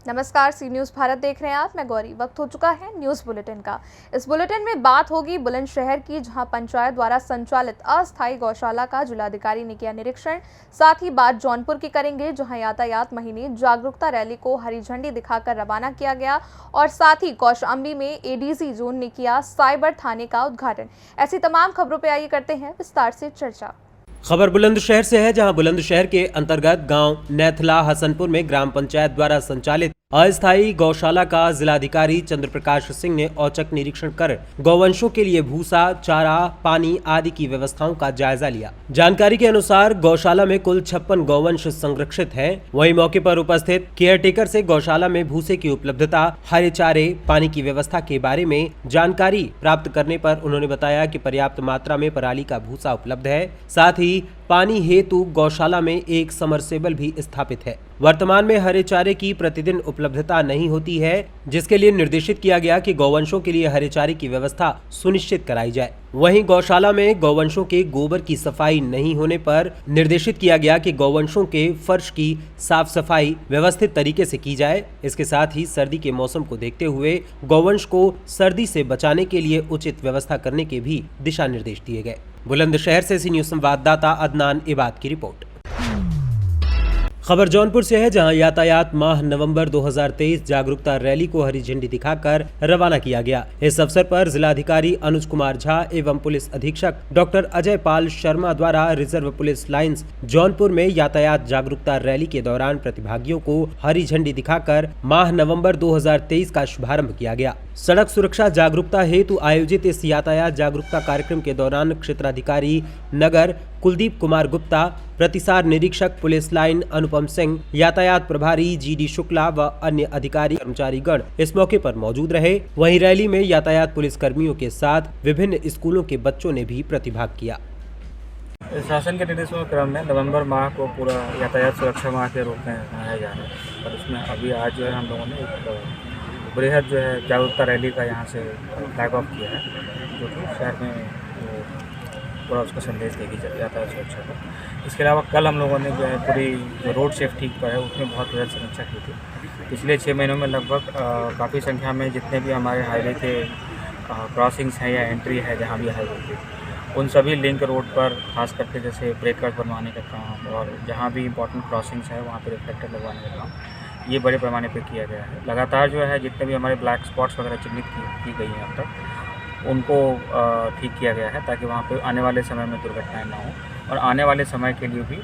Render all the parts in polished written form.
नमस्कार, सी न्यूज़ भारत देख रहे हैं आप। मैं गौरी। वक्त हो चुका है न्यूज़ बुलेटिन का। इस बुलेटिन में बात होगी बुलंदशहर की, जहां पंचायत द्वारा संचालित अस्थायी गौशाला का जिलाधिकारी ने किया निरीक्षण। साथ ही बात जौनपुर की करेंगे, जहां यातायात महीने जागरूकता रैली को हरी झंडी दिखाकर रवाना किया गया। और साथ ही कौशाम्बी में एडीजी जोन ने किया साइबर थाने का उद्घाटन। ऐसी तमाम खबरों पर आइए करते हैं विस्तार से चर्चा। खबर बुलंदशहर से है, जहां बुलंदशहर के अंतर्गत गांव नैथला हसनपुर में ग्राम पंचायत द्वारा संचालित अस्थायी गौशाला का जिलाधिकारी चंद्र प्रकाश सिंह ने औचक निरीक्षण कर गौवंशों के लिए भूसा, चारा, पानी आदि की व्यवस्थाओं का जायजा लिया। जानकारी के अनुसार गौशाला में कुल 56 गौवंश संरक्षित हैं। वहीं मौके पर उपस्थित केयरटेकर से गौशाला में भूसे की उपलब्धता, हरे चारे, पानी की व्यवस्था के बारे में जानकारी प्राप्त करने पर उन्होंने बताया कि पर्याप्त मात्रा में पराली का भूसा उपलब्ध है। साथ ही पानी हेतु गौशाला में एक समरसेबल भी स्थापित है। वर्तमान में हरे चारे की प्रतिदिन उपलब्धता नहीं होती है, जिसके लिए निर्देशित किया गया कि गौवंशों के लिए हरे चारे की व्यवस्था सुनिश्चित कराई जाए। वहीं गौशाला में गौवंशों के गोबर की सफाई नहीं होने पर निर्देशित किया गया कि गौवंशों के फर्श की साफ सफाई व्यवस्थित तरीके से की जाए। इसके साथ ही सर्दी के मौसम को देखते हुए गौवंश को सर्दी से बचाने के लिए उचित व्यवस्था करने के भी दिशा निर्देश दिए गए। बुलंदशहर से सी न्यूज़ संवाददाता अदनान इबाद की रिपोर्ट। खबर जौनपुर से है, जहां यातायात माह नवंबर 2023 जागरूकता रैली को हरी झंडी दिखाकर रवाना किया गया। इस अवसर पर जिलाधिकारी अनुज कुमार झा एवं पुलिस अधीक्षक डॉक्टर अजय पाल शर्मा द्वारा रिजर्व पुलिस लाइंस जौनपुर में यातायात जागरूकता रैली के दौरान प्रतिभागियों को हरी झंडी दिखाकर माह नवंबर 2023 का शुभारंभ किया गया। सड़क सुरक्षा जागरूकता हेतु आयोजित इस यातायात जागरूकता कार्यक्रम के दौरान क्षेत्राधिकारी नगर कुलदीप कुमार गुप्ता, प्रतिसार निरीक्षक पुलिस लाइन अनुपम सिंह, यातायात प्रभारी जीडी शुक्ला व अन्य अधिकारी कर्मचारीगण इस मौके पर मौजूद रहे। वहीं रैली में यातायात पुलिस कर्मियों के साथ विभिन्न स्कूलों के बच्चों ने भी प्रतिभाग किया। शासन के निर्देशों के क्रम में नवंबर माह को पूरा यातायात सुरक्षा माह के रूप में मनाया जा रहा है। और उसमें अभी आज जो है हम लोगों ने एक बृहद जो है जागरूकता रैली का यहाँ से फ्लैग ऑफ किया है, जो कि शहर में पूरा उसका संदेश देगी यातायात सुरक्षा का। इसके अलावा कल हम लोगों ने जो है पूरी जो रोड सेफ्टी पर है उसमें बहुत बृहद समीक्षा की थी। पिछले 6 महीनों में लगभग काफ़ी संख्या में जितने भी हमारे हाईवे के क्रॉसिंग्स हैं या एंट्री है जहाँ भी हाईवे की, उन सभी लिंक रोड पर खास करके जैसे ब्रेकर्स बनवाने का काम और जहाँ भी इंपॉर्टेंट क्रॉसिंग्स है वहाँ पर रिफ्लेक्टर लगवाने का काम, ये बड़े पैमाने पर किया गया है। लगातार जो है जितने भी हमारे ब्लैक स्पॉट्स वगैरह चिन्हित की गई हैं अब तक, उनको ठीक किया गया है ताकि वहाँ पे आने वाले समय में दुर्घटनाएं ना हो। और आने वाले समय के लिए भी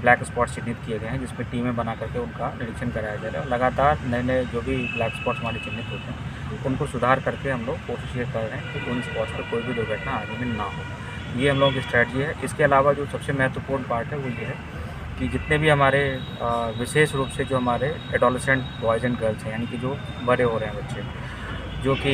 ब्लैक स्पॉट्स चिन्हित किए गए हैं, जिसमें टीमें बना करके उनका निरीक्षण कराया जा रहा है। लगातार नए नए जो भी ब्लैक स्पॉट्स हमारे चिन्हित होते हैं उनको सुधार करके हम लोग कोशिश ये कर रहे हैं कि उन स्पॉट्स पर कोई भी दुर्घटना आगे में ना हो। ये हम लोगों की स्ट्रैटेजी है। इसके अलावा जो सबसे महत्वपूर्ण पार्ट है वो ये है कि जितने भी हमारे विशेष रूप से जो हमारे एडोलेसेंट बॉयज़ एंड गर्ल्स हैं, यानी कि जो बड़े हो रहे हैं बच्चे जो कि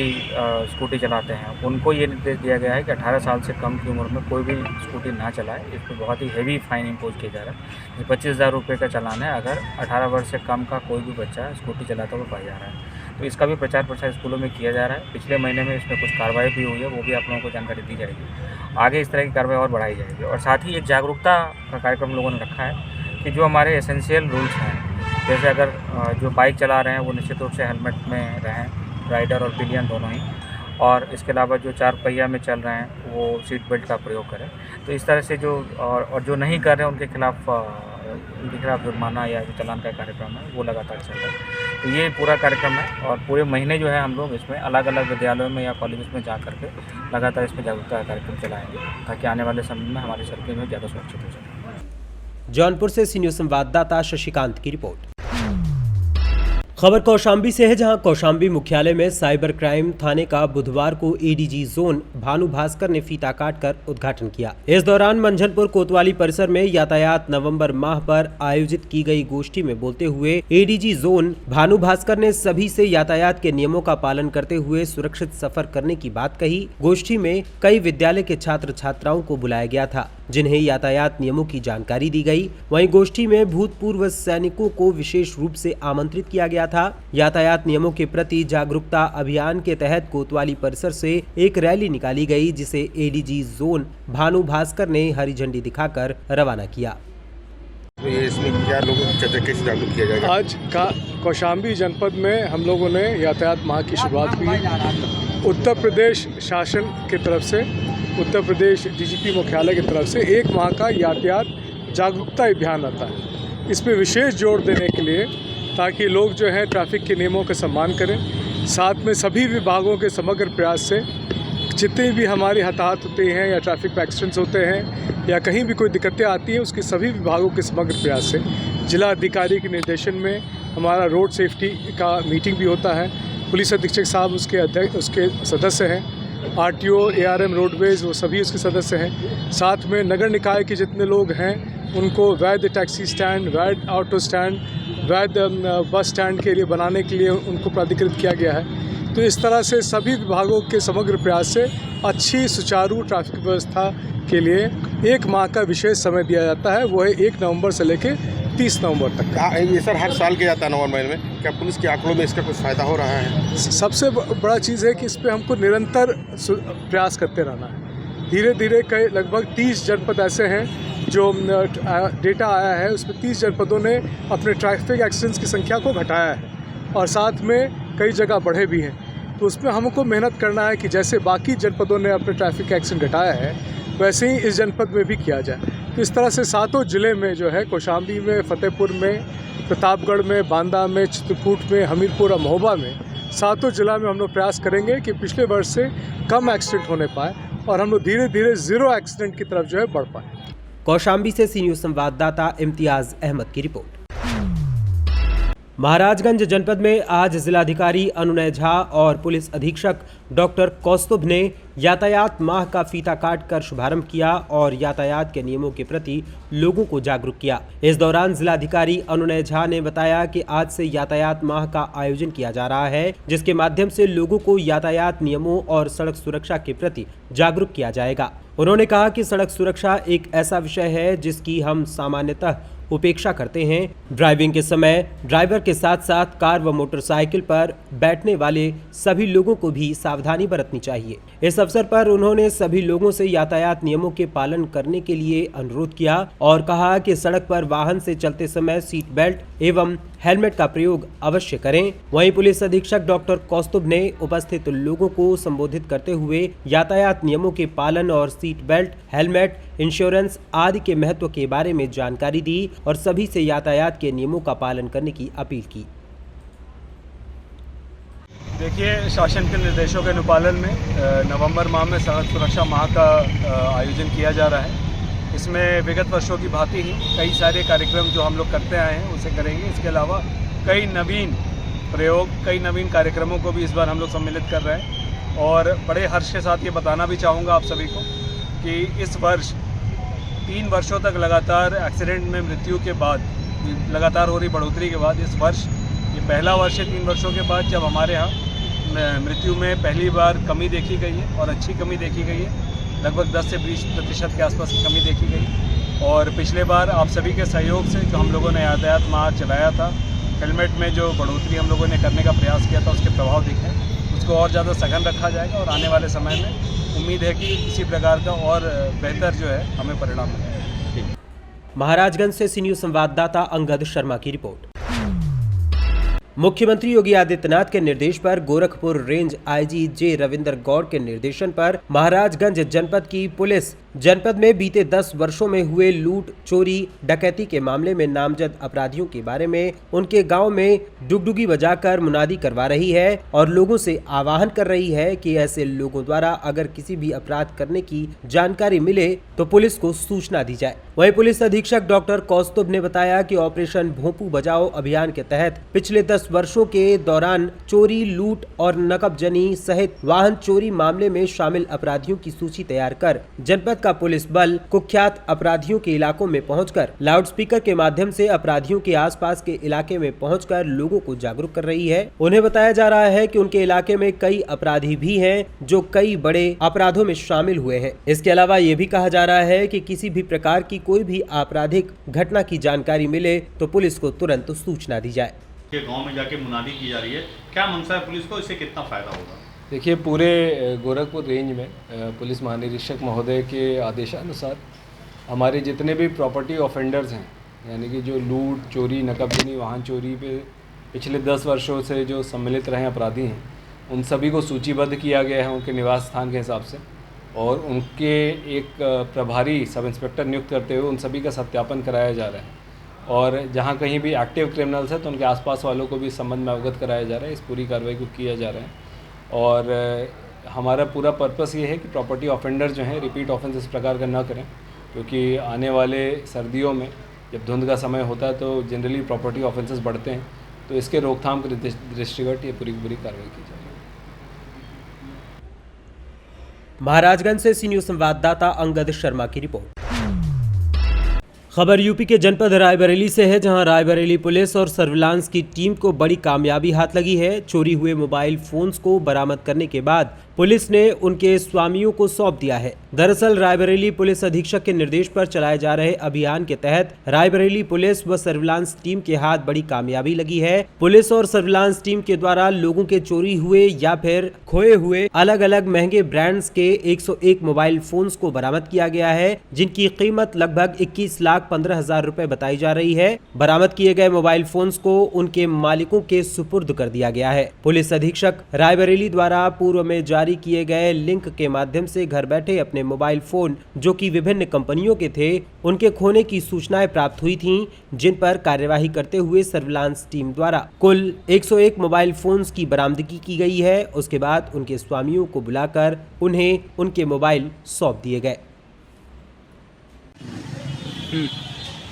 स्कूटी चलाते हैं, उनको ये निर्देश दिया गया है कि 18 साल से कम की उम्र में कोई भी स्कूटी ना चलाए। इस पर बहुत ही हेवी फाइन इम्पोज किया जा रहा है। ये 25,000 रुपये का चालान है अगर 18 वर्ष से कम का कोई भी बच्चा स्कूटी चलाता हुआ पाया जा रहा है। तो इसका भी प्रचार प्रसार स्कूलों में किया जा रहा है। पिछले महीने में इसमें कुछ कार्रवाई भी हुई है, वो भी आप लोगों को जानकारी दी जाएगी। आगे इस तरह की कार्रवाई और बढ़ाई जाएगी। और साथ ही एक जागरूकता का कार्यक्रम लोगों ने रखा है कि जो हमारे एसेंशियल रूल्स हैं, जैसे अगर जो बाइक चला रहे हैं वो निश्चित रूप से हेलमेट में रहें, राइडर और पिलियन दोनों ही, और इसके अलावा जो 4 पहिया में चल रहे हैं वो सीट बेल्ट का प्रयोग करें। तो इस तरह से जो और जो नहीं कर रहे हैं उनके खिलाफ जुर्माना या जो चालान का कार्यक्रम है वो लगातार चल रहा है। तो ये पूरा कार्यक्रम है और पूरे महीने जो है हम लोग इसमें अलग अलग विद्यालयों में या कॉलेज में जा करके लगातार इसमें जागरूकता का कार्यक्रम चलाएँगे, ताकि आने वाले समय में हमारी सड़कें जो ज़्यादा सुरक्षित हो सकें। जौनपुर से सी न्यूज़ संवाददाता शशिकांत की रिपोर्ट। खबर कौशाम्बी से है, जहां कौशाम्बी मुख्यालय में साइबर क्राइम थाने का बुधवार को एडीजी जोन भानु भास्कर ने फीता काटकर उद्घाटन किया। इस दौरान मंझनपुर कोतवाली परिसर में यातायात नवंबर माह पर आयोजित की गई गोष्ठी में बोलते हुए एडीजी जोन भानु भास्कर ने सभी से यातायात के नियमों का पालन करते हुए सुरक्षित सफर करने की बात कही। गोष्ठी में कई विद्यालय के छात्र छात्राओं को बुलाया गया था, जिन्हें यातायात नियमों की जानकारी दी गई। वहीं गोष्ठी में भूतपूर्व सैनिकों को विशेष रूप से आमंत्रित किया गया था। यातायात नियमों के प्रति जागरूकता अभियान के तहत कोतवाली परिसर से एक रैली निकाली गई, जिसे एडीजी जोन भानु भास्कर ने हरी झंडी दिखाकर रवाना किया। तो ये इसमें क्या लोगों को कैसे जागरूक किया जाएगा? आज का कौशाम्बी जनपद में हम लोगों ने यातायात माह की शुरुआत की। उत्तर प्रदेश शासन की तरफ से, उत्तर प्रदेश डीजीपी मुख्यालय की तरफ से 1 माह का यातायात जागरूकता अभियान आता है। इसमें विशेष जोर देने के लिए ताकि लोग जो है ट्रैफिक के नियमों का सम्मान करें, साथ में सभी विभागों के समग्र प्रयास से जितने भी हमारे हताहत होते हैं या ट्रैफिक एक्सीडेंट्स होते हैं या कहीं भी कोई दिक्कतें आती हैं, उसके सभी विभागों के समग्र प्रयास से जिला अधिकारी के निर्देशन में हमारा रोड सेफ्टी का मीटिंग भी होता है। पुलिस अधीक्षक साहब उसके सदस्य हैं, आरटीओ, एआरएम रोडवेज़ वो सभी उसके सदस्य हैं। साथ में नगर निकाय के जितने लोग हैं उनको वैध टैक्सी स्टैंड, वैध ऑटो स्टैंड, वैध बस स्टैंड के लिए बनाने के लिए उनको प्राधिकृत किया गया है। तो इस तरह से सभी विभागों के समग्र प्रयास से अच्छी सुचारू ट्रैफिक व्यवस्था के लिए 1 माह का विशेष समय दिया जाता है। वो है 1 नवंबर से लेकर 30 नवंबर तक। ये सर हर साल किया जाता है नवंबर महीने में। क्या पुलिस के आंकड़ों में इसका कुछ फ़ायदा हो रहा है? सबसे बड़ा चीज़ है कि इस पर हमको निरंतर प्रयास करते रहना है। धीरे धीरे कई लगभग 30 जनपद ऐसे हैं जो डेटा आया है, उसमें 30 जनपदों ने अपने ट्रैफिक एक्सीडेंट्स की संख्या को घटाया है और साथ में कई जगह बढ़े भी हैं। तो उसमें हमको मेहनत करना है कि जैसे बाकी जनपदों ने अपने ट्रैफिक एक्सीडेंट घटाया है वैसे ही इस जनपद में भी किया जाए। तो इस तरह से 7 जिले में जो है, कौशाम्बी में, फतेहपुर में, प्रतापगढ़ में, बांदा में, चित्रकूट में, हमीरपुर और महोबा में 7 जिला में हम लोग प्रयास करेंगे कि पिछले वर्ष से कम एक्सीडेंट होने पाए और हम लोग धीरे धीरे 0 एक्सीडेंट की तरफ जो है बढ़ पाए। कौशाम्बी से सी न्यूज़ संवाददाता इम्तियाज अहमद की रिपोर्ट। महाराजगंज जनपद में आज जिलाधिकारी अनुनय झा और पुलिस अधीक्षक डॉक्टर कौस्तुभ ने यातायात माह का फीता काट कर शुभारंभ किया और यातायात के नियमों के प्रति लोगों को जागरूक किया। इस दौरान जिलाधिकारी अनुनय झा ने बताया कि आज से यातायात माह का आयोजन किया जा रहा है, जिसके माध्यम से लोगों को यातायात नियमों और सड़क सुरक्षा के प्रति जागरूक किया जाएगा। उन्होंने कहा कि सड़क सुरक्षा एक ऐसा विषय है जिसकी हम सामान्यतः उपेक्षा करते हैं। ड्राइविंग के समय ड्राइवर के साथ साथ कार व मोटरसाइकिल पर बैठने वाले सभी लोगों को भी सावधानी बरतनी चाहिए। इस अवसर पर उन्होंने सभी लोगों से यातायात नियमों के पालन करने के लिए अनुरोध किया और कहा कि सड़क पर वाहन से चलते समय सीट बेल्ट एवं हेलमेट का प्रयोग अवश्य करें। वहीं पुलिस अधीक्षक डॉक्टर कौस्तुभ ने उपस्थित लोगों को संबोधित करते हुए यातायात नियमों के पालन और सीट बेल्ट, हेलमेट, इंश्योरेंस आदि के महत्व के बारे में जानकारी दी और सभी से यातायात के नियमों का पालन करने की अपील की। देखिए, शासन के निर्देशों के अनुपालन में नवंबर माह में सड़क सुरक्षा माह का आयोजन किया जा रहा है। इसमें विगत वर्षों की भांति ही कई सारे कार्यक्रम जो हम लोग करते आए हैं उसे करेंगे। इसके अलावा कई नवीन प्रयोग, कई नवीन कार्यक्रमों को भी इस बार हम लोग सम्मिलित कर रहे हैं और बड़े हर्ष के साथ ये बताना भी चाहूँगा आप सभी को कि इस वर्ष 3 वर्षों तक लगातार एक्सीडेंट में मृत्यु के बाद, लगातार हो रही बढ़ोतरी के बाद, इस वर्ष ये पहला वर्ष है 3 वर्षों के बाद जब हमारे यहाँ मृत्यु में पहली बार कमी देखी गई है और अच्छी कमी देखी गई है। लगभग 10 से 20% के आसपास की कमी देखी गई और पिछले बार आप सभी के सहयोग से जो हम लोगों ने यातायात माह चलाया था, हेलमेट में जो बढ़ोतरी हम लोगों ने करने का प्रयास किया था, उसके प्रभाव दिखे, उसको और ज़्यादा सघन रखा जाएगा और आने वाले समय में उम्मीद है कि इसी प्रकार का और बेहतर जो है हमें परिणाम मिलेगा। महाराजगंज से सी न्यूज़ संवाददाता अंगद शर्मा की रिपोर्ट। मुख्यमंत्री योगी आदित्यनाथ के निर्देश पर गोरखपुर रेंज आईजी जे रविंदर गौड़ के निर्देशन पर महाराजगंज जनपद की पुलिस जनपद में बीते 10 वर्षों में हुए लूट, चोरी, डकैती के मामले में नामजद अपराधियों के बारे में उनके गांव में डुगडुगी बजाकर मुनादी करवा रही है और लोगों से आह्वान कर रही है कि ऐसे लोगों द्वारा अगर किसी भी अपराध करने की जानकारी मिले तो पुलिस को सूचना दी जाए। वहीं पुलिस अधीक्षक डॉक्टर कौस्तुभ ने बताया कि ऑपरेशन भोंपू बजाओ अभियान के तहत पिछले 10 वर्षों के दौरान चोरी, लूट और नकबजनी सहित वाहन चोरी मामले में शामिल अपराधियों की सूची तैयार कर जनपद का पुलिस बल कुख्यात अपराधियों के इलाकों में पहुंचकर लाउडस्पीकर के माध्यम से अपराधियों के आसपास के इलाके में पहुंचकर लोगों को जागरूक कर रही है। उन्हें बताया जा रहा है कि उनके इलाके में कई अपराधी भी हैं जो कई बड़े अपराधों में शामिल हुए हैं। इसके अलावा ये भी कहा जा रहा है कि किसी भी प्रकार की कोई भी आपराधिक घटना की जानकारी मिले तो पुलिस को तुरंत सूचना दी जाए। गांव में जाके मुनादी की जा रही है, क्या मनसा है पुलिस को, इससे कितना फायदा होगा? देखिए, पूरे गोरखपुर रेंज में पुलिस महानिरीक्षक महोदय के आदेशानुसार हमारे जितने भी प्रॉपर्टी ऑफेंडर्स हैं यानी कि जो लूट, चोरी, नकबजनी, वाहन चोरी पे पिछले 10 वर्षों से जो सम्मिलित रहे अपराधी हैं, उन सभी को सूचीबद्ध किया गया है उनके निवास स्थान के हिसाब से, और उनके एक प्रभारी सब इंस्पेक्टर नियुक्त करते हुए उन सभी का सत्यापन कराया जा रहा है। और जहाँ कहीं भी एक्टिव क्रिमिनल्स है तो उनके आसपास वालों को भी इस संबंध में अवगत कराया जा रहा है। इस पूरी कार्रवाई को किया जा रहा है और हमारा पूरा पर्पस ये है कि प्रॉपर्टी ऑफेंडर जो हैं रिपीट ऑफेंस इस प्रकार का ना करें, क्योंकि आने वाले सर्दियों में जब धुंध का समय होता है तो जनरली प्रॉपर्टी ऑफेंसेस बढ़ते हैं, तो इसके रोकथाम के दृष्टिगत ये पूरी कार्रवाई की जा रही है। महाराजगंज से सी न्यूज संवाददाता अंगद शर्मा की रिपोर्ट। खबर यूपी के जनपद रायबरेली से है, जहां रायबरेली पुलिस और सर्विलांस की टीम को बड़ी कामयाबी हाथ लगी है। चोरी हुए मोबाइल फोन्स को बरामद करने के बाद पुलिस ने उनके स्वामियों को सौंप दिया है। दरअसल रायबरेली पुलिस अधीक्षक के निर्देश पर चलाए जा रहे अभियान के तहत रायबरेली पुलिस व सर्विलांस टीम के हाथ बड़ी कामयाबी लगी है। पुलिस और सर्विलांस टीम के द्वारा लोगों के चोरी हुए या फिर खोए हुए अलग अलग महंगे ब्रांड्स के 101 मोबाइल फोन्स को बरामद किया गया है, जिनकी कीमत लगभग 21,15,000 रुपए बताई जा रही है। बरामद किए गए मोबाइल फोन्स को उनके मालिकों के सुपुर्द कर दिया गया है। पुलिस अधीक्षक रायबरेली द्वारा पूर्व में जारी किए गए लिंक के माध्यम से घर बैठे अपने मोबाइल फोन, जो कि विभिन्न कंपनियों के थे, उनके खोने की सूचनाएं प्राप्त हुई थीं, जिन पर कार्यवाही करते हुए सर्विलांस टीम द्वारा कुल 101 मोबाइल फोन्स की बरामदगी की गई है। उसके बाद उनके स्वामियों को बुलाकर उन्हें उनके मोबाइल सौंप दिए गए।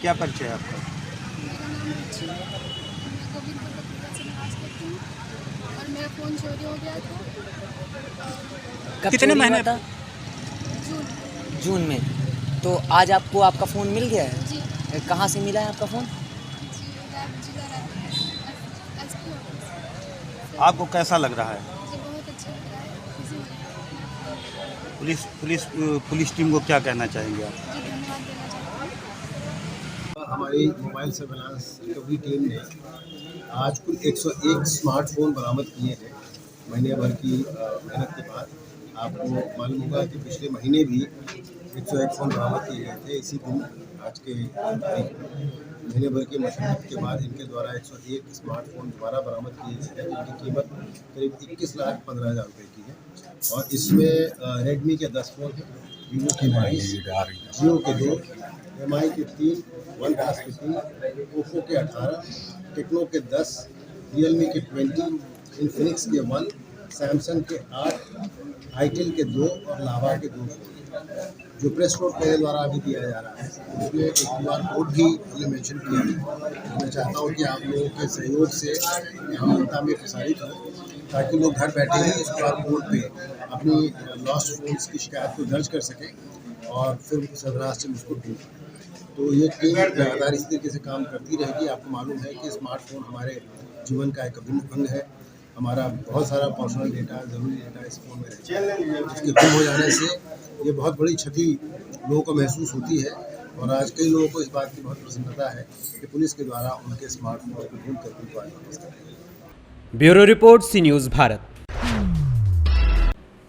क्या परिचय है आपका? और मेरा फ़ोन चोरी हो गया था। कितने महीने जून जून में। तो आज आपको आपका फ़ोन मिल गया है? जी कहाँ से मिला है आपका फ़ोन? आपको कैसा लग रहा है? जी बहुत अच्छा लग रहा है, खुशी हो रही है। पुलिस टीम को क्या कहना चाहेंगे आप? जी धन्यवाद देना चाहती हूँ। हमारी मोबाइल सर्विलांस रिकवरी टीम ने आज कुल 101 स्मार्टफोन बरामद किए हैं। महीने भर की मेहनत के बाद आपको मालूम होगा कि पिछले महीने भी 101 फ़ोन बरामद किए गए थे। इसी दिन आज के महीने भर की मशक्क़त के बाद इनके द्वारा 101 स्मार्टफोन दोबारा बरामद किए गए हैं, जिनकी कीमत करीब 21,15,000 रुपये की है। और इसमें रेडमी के 10 फ़ोन हैं, वीवो के 22, जियो के 2, MI के 3, OnePlus के 3, ओप्पो के 18, टेक्नो के 10, रियलमी के 20, इन्फिनिक्स के 1, सैमसंग के 8, आईटेल के 2 और लावा के 2 फ़ोन। जो प्रेस नोट मेरे द्वारा अभी दिया जा रहा है उसमें एक QR कोड भी हमने मेंशन किया है। मैं चाहता हूँ कि आप लोगों के सहयोग से हम जनता में प्रसारित हो, ताकि लोग घर बैठे ही इस QR कोड पे अपनी लॉस्ट फोन्स की शिकायत को दर्ज कर सकें और फिर सर्विलांस टीम उसको ढूंढ। तो ये टीम लगातार इस तरीके से काम करती रहेगी। आपको मालूम है कि स्मार्टफोन हमारे जीवन का एक अभिन्न अंग है। हमारा बहुत सारा पर्सनल डेटा, ज़रूरी डेटा इस फोन में रहता है। इसके गुम हो जाने से ये बहुत बड़ी क्षति लोगों को महसूस होती है और आज कई लोगों को इस बात की बहुत प्रसन्नता है कि पुलिस के द्वारा उनके स्मार्टफोन को ढूंढ कर उनको आज वापस कर दिया है। ब्यूरो रिपोर्ट, सी न्यूज भारत।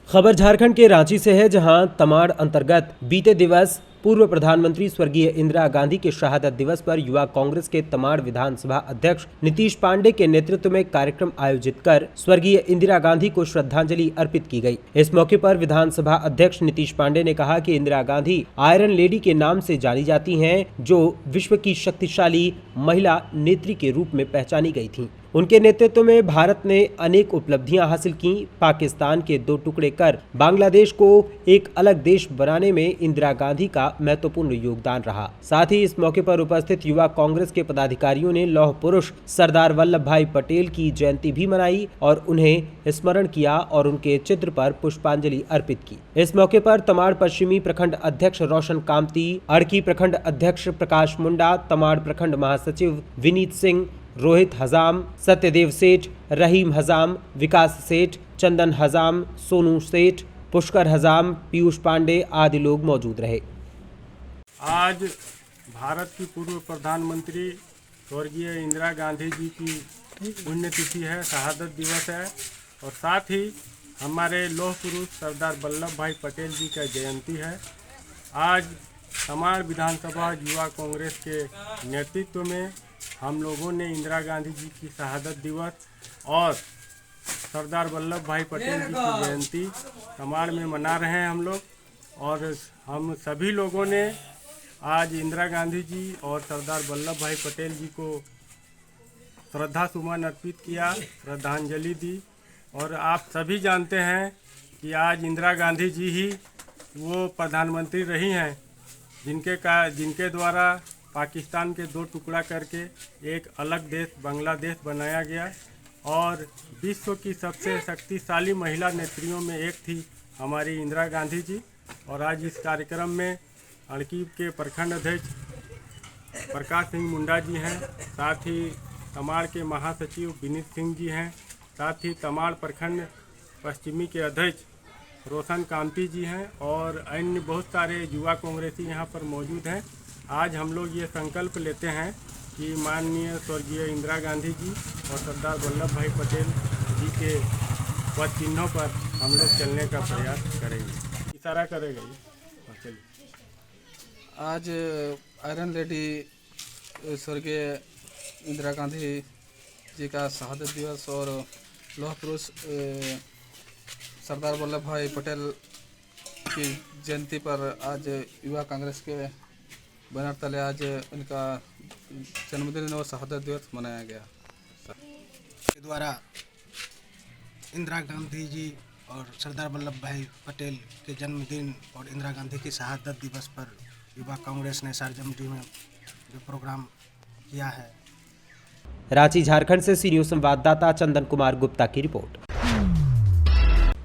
खबर झारखंड के रांची से है, जहां तमाड़ अंतर्गत बीते दिवस पूर्व प्रधानमंत्री स्वर्गीय इंदिरा गांधी के शहादत दिवस पर युवा कांग्रेस के तमाड़ विधानसभा अध्यक्ष नीतीश पांडे के नेतृत्व में कार्यक्रम आयोजित कर स्वर्गीय इंदिरा गांधी को श्रद्धांजलि अर्पित की गई। इस मौके पर विधानसभा अध्यक्ष नीतीश पांडे ने कहा कि इंदिरा गांधी आयरन लेडी के नाम से जानी जाती हैं, जो विश्व की शक्तिशाली महिला नेत्री के रूप में पहचानी गई थीं। उनके नेतृत्व में भारत ने अनेक उपलब्धियां हासिल की। पाकिस्तान के 2 टुकड़े कर बांग्लादेश को एक अलग देश बनाने में इंदिरा गांधी का महत्वपूर्ण योगदान रहा। साथ ही इस मौके पर उपस्थित युवा कांग्रेस के पदाधिकारियों ने लौह पुरुष सरदार वल्लभ भाई पटेल की जयंती भी मनाई और उन्हें स्मरण किया और उनके चित्र पर पुष्पांजलि अर्पित की। इस मौके पर तमाड़ पश्चिमी प्रखंड अध्यक्ष रोशन कामती, अड़की प्रखंड अध्यक्ष प्रकाश मुंडा, तमाड़ प्रखंड महासचिव विनीत सिंह, रोहित हजाम, सत्यदेव सेठ, रहीम हजाम, विकास सेठ, चंदन हजाम, सोनू सेठ, पुष्कर हजाम, पीयूष पांडे आदि लोग मौजूद रहे। आज भारत की पूर्व प्रधानमंत्री स्वर्गीय इंदिरा गांधी जी की पुण्यतिथि है, शहादत दिवस है और साथ ही हमारे लौह पुरुष सरदार वल्लभ भाई पटेल जी का जयंती है। आज तमाड़ विधानसभा युवा कांग्रेस के नेतृत्व में हम लोगों ने इंदिरा गांधी जी की शहादत दिवस और सरदार वल्लभ भाई पटेल जी की जयंती तमाड़ में मना रहे हैं हम लोग। और हम सभी लोगों ने आज इंदिरा गांधी जी और सरदार वल्लभ भाई पटेल जी को श्रद्धा सुमन अर्पित किया, श्रद्धांजलि दी। और आप सभी जानते हैं कि आज इंदिरा गांधी जी ही वो प्रधानमंत्री रही हैं जिनके द्वारा पाकिस्तान के 2 टुकड़ा करके एक अलग देश बांग्लादेश बनाया गया और विश्व की सबसे शक्तिशाली महिला नेत्रियों में एक थी हमारी इंदिरा गांधी जी। और आज इस कार्यक्रम में अड़की के प्रखंड अध्यक्ष प्रकाश सिंह मुंडा जी हैं, साथ ही तमाड़ के महासचिव विनीत सिंह जी हैं, साथ ही तमाड़ प्रखंड पश्चिमी के अध्यक्ष रोशन कांति जी हैं और अन्य बहुत सारे युवा कांग्रेसी यहाँ पर मौजूद हैं। आज हम लोग ये संकल्प लेते हैं कि माननीय स्वर्गीय इंदिरा गांधी जी और सरदार वल्लभ भाई पटेल जी के पद चिन्हों पर हम लोग चलने का प्रयास करेंगे। इशारा करेगा ये। चलिए। आज आयरन लेडी स्वर्गीय इंदिरा गांधी जी का शहादत दिवस और लौह पुरुष सरदार वल्लभ भाई पटेल की जयंती पर आज युवा कांग्रेस के बैनर तले आज उनका जन्मदिन और शहादत दिवस मनाया गया। के द्वारा इंदिरा गांधी जी और सरदार वल्लभ भाई पटेल के जन्मदिन और इंदिरा गांधी की शहादत दिवस पर युवा कांग्रेस ने सारजमडी में जो प्रोग्राम किया है। रांची झारखंड से सी न्यूज संवाददाता चंदन कुमार गुप्ता की रिपोर्ट।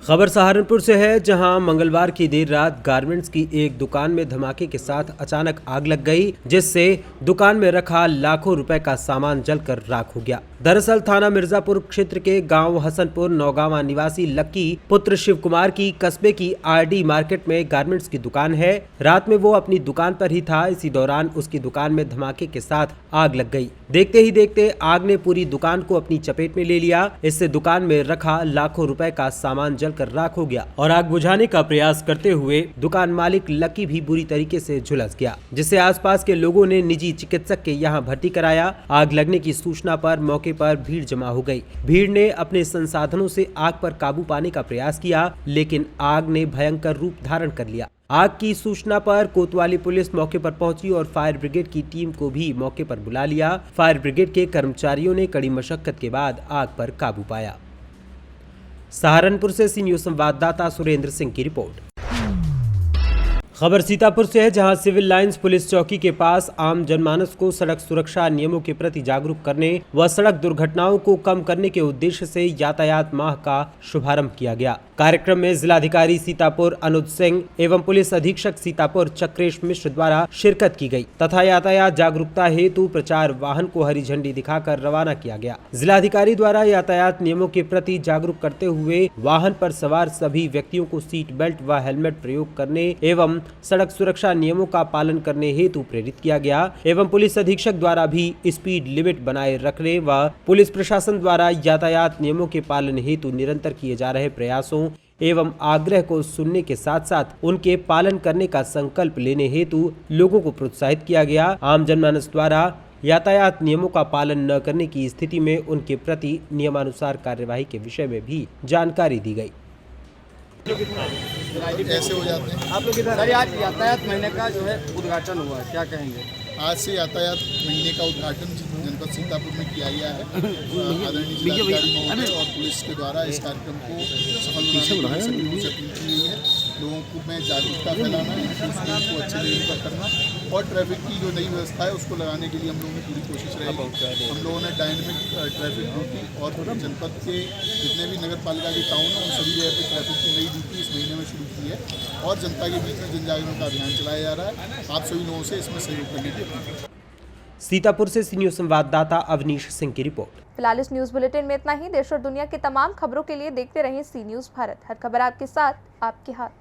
खबर सहारनपुर से है, जहां मंगलवार की देर रात गारमेंट्स की एक दुकान में धमाके के साथ अचानक आग लग गई, जिससे दुकान में रखा लाखों रुपए का सामान जलकर राख हो गया। दरअसल थाना मिर्जापुर क्षेत्र के गांव हसनपुर नौगावा निवासी लक्की पुत्र शिव कुमार की कस्बे की आरडी मार्केट में गारमेंट्स की दुकान है। रात में वो अपनी दुकान पर ही था। इसी दौरान उसकी दुकान में धमाके के साथ आग लग गई। देखते ही देखते आग ने पूरी दुकान को अपनी चपेट में ले लिया। इससे दुकान में रखा लाखों रुपए का सामान जलकर राख हो गया और आग बुझाने का प्रयास करते हुए दुकान मालिक लक्की भी बुरी तरीके से झुलस गया, जिसे आसपास के लोगों ने निजी चिकित्सक के यहाँ भर्ती कराया। आग लगने की सूचना पर मौके पर भीड़ जमा हो गई। भीड़ ने अपने संसाधनों से आग पर काबू पाने का प्रयास किया, लेकिन आग ने भयंकर रूप धारण कर लिया। आग की सूचना पर कोतवाली पुलिस मौके पर पहुंची और फायर ब्रिगेड की टीम को भी मौके पर बुला लिया। फायर ब्रिगेड के कर्मचारियों ने कड़ी मशक्कत के बाद आग पर काबू पाया। सहारनपुर से सी न्यूज संवाददाता सुरेंद्र सिंह की रिपोर्ट। खबर सीतापुर से है, जहां सिविल लाइंस पुलिस चौकी के पास आम जनमानस को सड़क सुरक्षा नियमों के प्रति जागरूक करने व सड़क दुर्घटनाओं को कम करने के उद्देश्य से यातायात माह का शुभारंभ किया गया। कार्यक्रम में जिलाधिकारी सीतापुर अनुज सिंह एवं पुलिस अधीक्षक सीतापुर चक्रेश मिश्र द्वारा शिरकत की गई तथा यातायात जागरूकता हेतु प्रचार वाहन को हरी झंडी दिखाकर रवाना किया गया। जिलाधिकारी द्वारा यातायात नियमों के प्रति जागरूक करते हुए वाहन पर सवार सभी व्यक्तियों को सीट बेल्ट व हेलमेट प्रयोग करने एवं सड़क सुरक्षा नियमों का पालन करने हेतु प्रेरित किया गया एवं पुलिस अधीक्षक द्वारा भी स्पीड लिमिट बनाए रखने व पुलिस प्रशासन द्वारा यातायात नियमों के पालन हेतु निरंतर किए जा रहे प्रयासों एवं आग्रह को सुनने के साथ साथ उनके पालन करने का संकल्प लेने हेतु लोगों को प्रोत्साहित किया गया। आम जनमानस द्वारा यातायात नियमों का पालन न करने की स्थिति में उनके प्रति नियमानुसार कार्यवाही के विषय में भी जानकारी दी गई। ऐसे हो जाते हैं। आप लोग इधर आज यातायात महीने का जो है उद्घाटन हुआ, क्या कहेंगे? आज से यातायात महीने का उद्घाटन जनपद सीतापुर में किया गया है। आदरणीय जिलाधिकारी महोदय और पुलिस के द्वारा इस कार्यक्रम को सफल बनाने के लिए सभी अपील की गई है। लोगों को में जागरूकता फैलाना, इन्फोर्समेंट को अच्छे लेवल पर करना और ट्रैफिक की जो नई व्यवस्था है उसको लगाने के लिए हम लोगों की पूरी कोशिश रहेगी। हम लोगों ने डायनेमिक ट्रैफिक ड्यूटी और जनपद के जितने भी नगर पालिका के टाउन हैं उन सभी जगह पर ट्रैफिक की नई ड्यूटी इस महीने में शुरू की है और जनता के बीच में जन जागरण का अभियान चलाया जा रहा है। आप सभी लोगों से इसमें सहयोग करने की अपील। सीतापुर से सी न्यूज संवाददाता अवनीश सिंह की रिपोर्ट। फिलहाल इस न्यूज बुलेटिन में इतना ही। देश और दुनिया की तमाम खबरों के लिए देखते रहें सी न्यूज भारत। हर खबर आपके साथ, आपके हाथ।